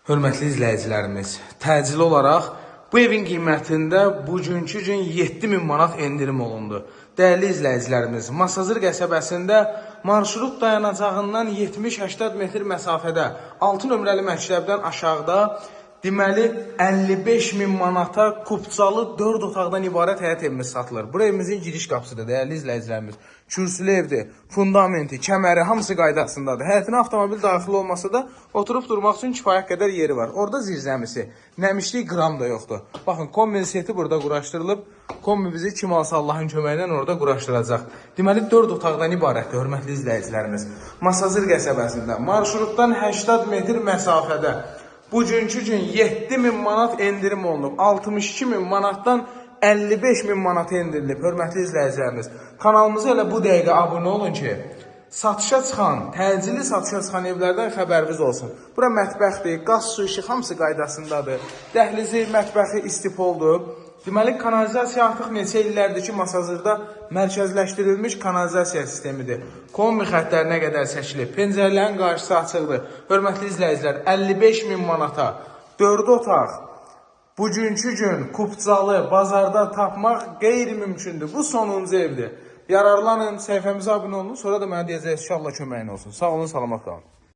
Hörmətli izləyicilərimiz, təcili olaraq bu evin qiymətində bugünkü gün 7000 manat endirim olundu. Dəyərli izləyicilərimiz, Masazır qəsəbəsində marşrut dayanacağından 70-80 metr məsafədə 6 nömrəli məktəbdən aşağıda deməli 55.000 manata kupçalı 4 otaqdan ibarət həyət evimiz satılır. Bura evimizin giriş qapısıdır, dəyərli izləyicilərimiz. Kürsülü evdir, fundamenti, kəməri hamısı qaydasındadır. Həyətinə avtomobil daxil olmasa da oturub durmaq üçün kifayət qədər yeri var. Orada zirzəmisi, nəmişlik qram da yoxdur. Baxın, kombi seti burada quraşdırılıb. Kombi bizi kim alsa Allahın köməyi ilə orada quraşdıracaq. Deməli 4 otaqdan ibarətdir, hörmətli izləyicilərimiz. Masazır qəsəbəsində marşrutdan 80 metr məsafədə bugünkü gün 7000 manat endirim olunub. 62.000 manatdan 55.000 manat endirilib, hörmətli izləyicilərimiz. Kanalımıza elə bu dəqiqə abunə olun ki, satışa çıxan, təcili satışa çıxan evlərdən xəbəriniz olsun. Bura mətbəxdir, qaz, su, işıq hamısı qaydasındadır. Dəhlizi, mətbəxi istipoldur. Deməli, kanalizasiya artıq neçə illərdir ki, Masazırda mərkəzləşdirilmiş kanalizasiya sistemidir. Kombi xətlərinə qədər çəkilib, pəncərələrin qarşısı açıqdır. Hörmətli izləyicilər, 55.000 manata 4 otaq bugünkü gün kupçalı bazarda tapmaq qeyri-mümkündür. Bu sonuncu evdir. Yararlanın, səhifəmizə abunə olun, sonra da mənə deyəcəksiniz, inşallah köməyin olsun. Sağ olun, salamat qalın.